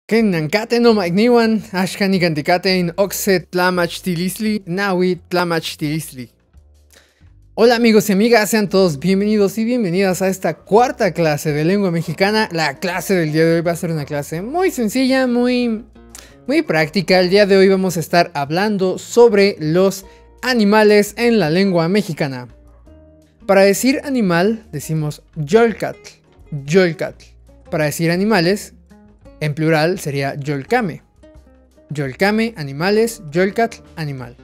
Kenankate no Magniwan, Ashkani Gantikate Oxe Tlamachtilisli, Nawi Tlamachtilisli. Hola amigos y amigas, sean todos bienvenidos y bienvenidas a esta cuarta clase de lengua mexicana. La clase del día de hoy va a ser una clase muy sencilla, muy práctica. El día de hoy vamos a estar hablando sobre los animales en la lengua mexicana. Para decir animal decimos yolcatl, yolcatl. Para decir animales, en plural sería yolcame. Yolcame, animales, yolcatl, animal.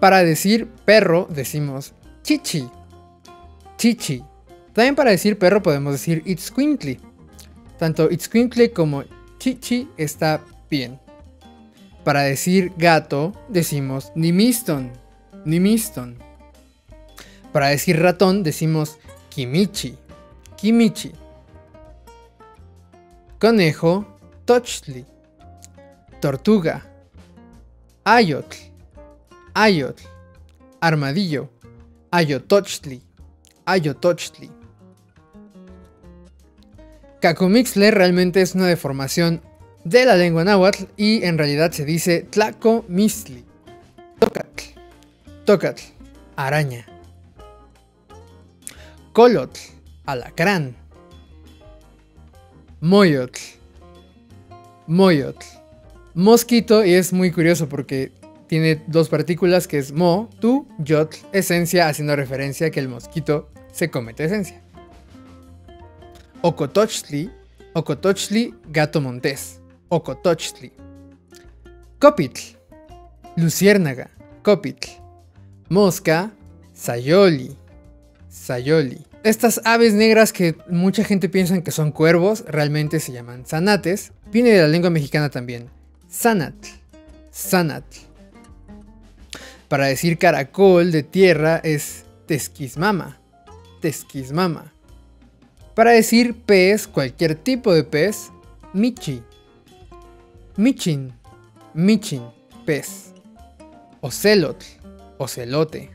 Para decir perro decimos chichi, chichi. También para decir perro podemos decir itzcuintli. Tanto itzcuintli como chichi está bien. Para decir gato decimos nimiston, nimiston. Para decir ratón decimos kimichi, kimichi. Conejo, tochtli. Tortuga, ayotl, ayotl. Armadillo, ayotochtli, ayotochtli. Cacomixtle realmente es una deformación de la lengua náhuatl y en realidad se dice tlacomixtli. Tocatl, tocatl, araña. Colotl, alacrán. Moyotl, moyotl. Mosquito, y es muy curioso porque tiene dos partículas que es mo, tu, yotl, esencia, haciendo referencia a que el mosquito se come tu esencia. Ocotochtli, ocotochtli, gato montés, ocotochtli. Copitl, luciérnaga, copitl. Mosca, sayoli, sayoli. Estas aves negras que mucha gente piensa que son cuervos, realmente se llaman zanates. Viene de la lengua mexicana también. Zanatl, zanatl. Para decir caracol de tierra es tesquismama, tesquismama. Para decir pez, cualquier tipo de pez, michi, michin, michin, pez. Ocelotl, ocelote.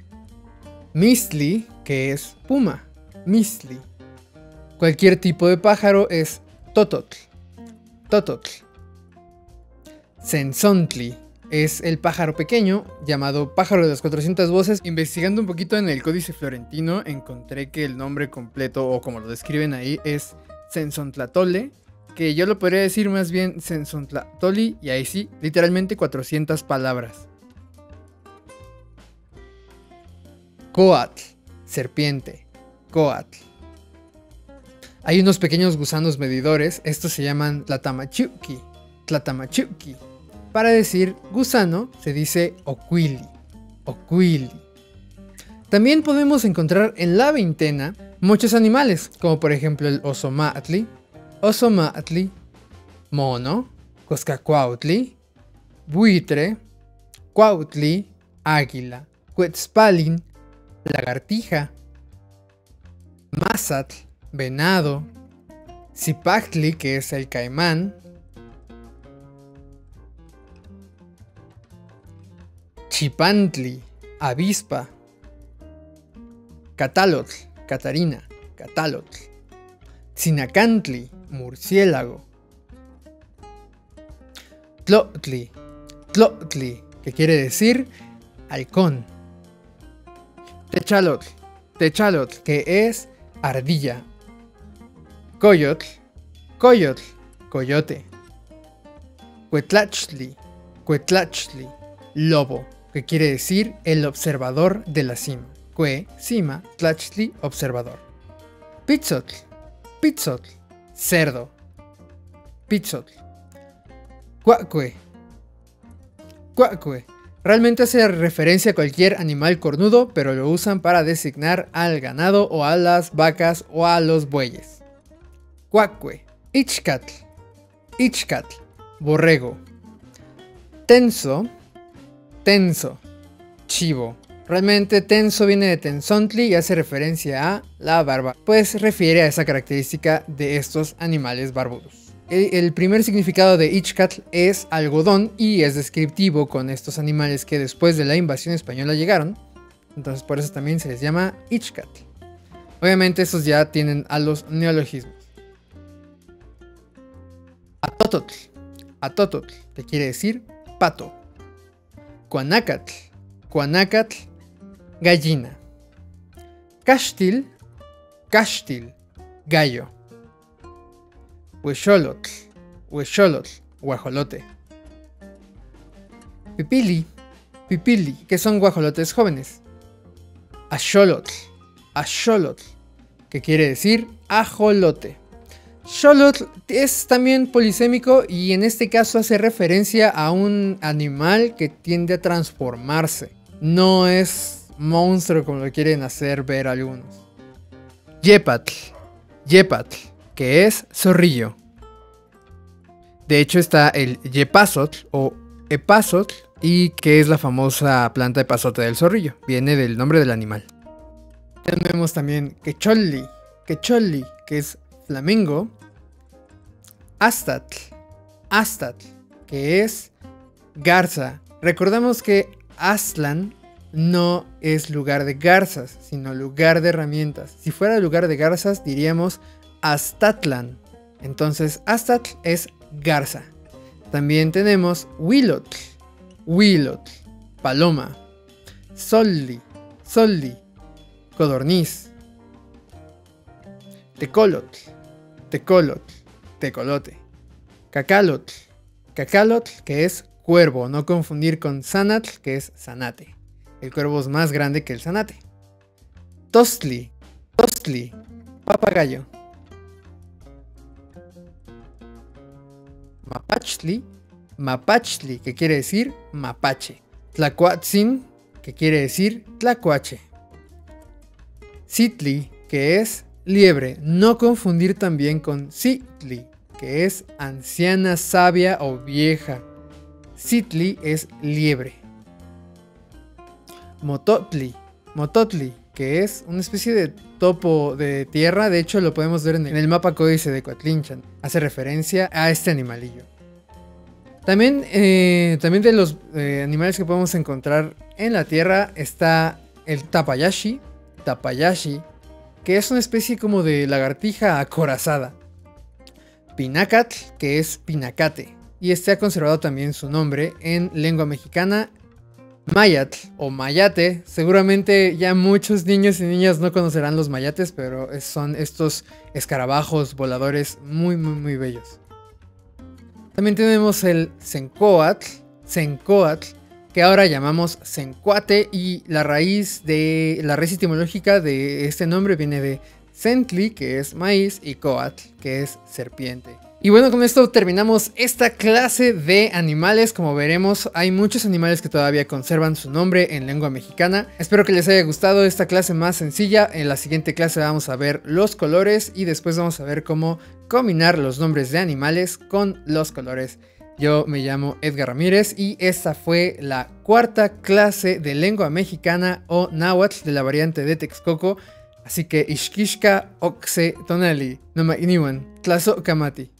Mistli, que es puma, mistli. Cualquier tipo de pájaro es tototl, tototl. Cenzontli es el pájaro pequeño, llamado pájaro de las 400 voces. Investigando un poquito en el Códice Florentino, encontré que el nombre completo, o como lo describen ahí, es Cenzontlatole, que yo lo podría decir más bien Cenzontlatoli, y ahí sí, literalmente 400 palabras. Coatl, serpiente, coatl. Hay unos pequeños gusanos medidores, estos se llaman tlatamachuki, tlatamachuki. Para decir gusano se dice ocuili, ocuili. También podemos encontrar en la veintena muchos animales, como por ejemplo el osomatli, osomatli, mono, coscacuautli, buitre, cuautli, águila, quetzpalin, lagartija, mazatl, venado, zipactli, que es el caimán, chipantli, avispa, catalotl, catarina, catalotl, tzinacantli, murciélago, tlotli, tlotli, que quiere decir halcón, techalotl, techalotl, que es ardilla, coyotl, coyotl, coyote, cuetlachtli, cuetlachtli, lobo, que quiere decir el observador de la cima. Cue, cima, tlachtli, observador. Pitzotl, pitzotl, cerdo. Pitzotl. Cuacue, cuacue. Realmente hace referencia a cualquier animal cornudo, pero lo usan para designar al ganado o a las vacas o a los bueyes. Cuacue. Ichcatl, ichcatl, borrego. Tenso, tenso, chivo. Realmente tenso viene de tenzontli y hace referencia a la barba, pues refiere a esa característica de estos animales barbudos. El primer significado de ichcatl es algodón y es descriptivo con estos animales que después de la invasión española llegaron. Entonces por eso también se les llama ichcatl. Obviamente estos ya tienen a los neologismos. Atototl, Atototl, que quiere decir pato. Cuanacatl, cuanacatl, gallina. Caxtil, caxtil, gallo. Huexolotl, huexolotl, guajolote. Pipili, pipili, que son guajolotes jóvenes. Axolotl, axolotl, que quiere decir ajolote. Xolotl es también polisémico y en este caso hace referencia a un animal que tiende a transformarse. No es monstruo como lo quieren hacer ver algunos. Yepatl, yepatl, que es zorrillo. De hecho está el yepazotl o epazotl, y que es la famosa planta epazote del zorrillo. Viene del nombre del animal. Tenemos también quecholli, quecholli, que es flamingo. Astatl, astatl, que es garza. Recordamos que Aztlán no es lugar de garzas, sino lugar de herramientas. Si fuera lugar de garzas, diríamos Aztatlán. Entonces, Astatl es garza. También tenemos huilotl, huilotl, paloma. Solli, solli, codorniz. Tecolotl, tecolotl, tecolote. Cacalotl, cacalotl, que es cuervo, no confundir con zanatl, que es zanate. El cuervo es más grande que el zanate. Tostli, tostli, papagayo. Mapachtli, mapachtli, que quiere decir mapache. Tlacuatzin, que quiere decir tlacuache. Citli, que es liebre, no confundir también con Citli, que es anciana, sabia o vieja. Citli es liebre. Mototli, mototli, que es una especie de topo de tierra. De hecho lo podemos ver en el mapa códice de Coatlinchan. Hace referencia a este animalillo. También de los animales que podemos encontrar en la tierra está el tapayashi, tapayashi, que es una especie como de lagartija acorazada. Pinacatl, que es pinacate, y este ha conservado también su nombre en lengua mexicana. Mayatl o mayate, seguramente ya muchos niños y niñas no conocerán los mayates, pero son estos escarabajos voladores muy muy bellos. También tenemos el cencoatl, cencoatl, que ahora llamamos cencuate, y la raíz etimológica de este nombre viene de centli, que es maíz, y coatl, que es serpiente. Y bueno, con esto terminamos esta clase de animales. Como veremos, hay muchos animales que todavía conservan su nombre en lengua mexicana. Espero que les haya gustado esta clase más sencilla. En la siguiente clase vamos a ver los colores y después vamos a ver cómo combinar los nombres de animales con los colores. Yo me llamo Edgar Ramírez y esta fue la cuarta clase de lengua mexicana o náhuatl de la variante de Texcoco. Así que Ixquixca Oxe Tonali, Noma Iniwan, Tlazo Kamati.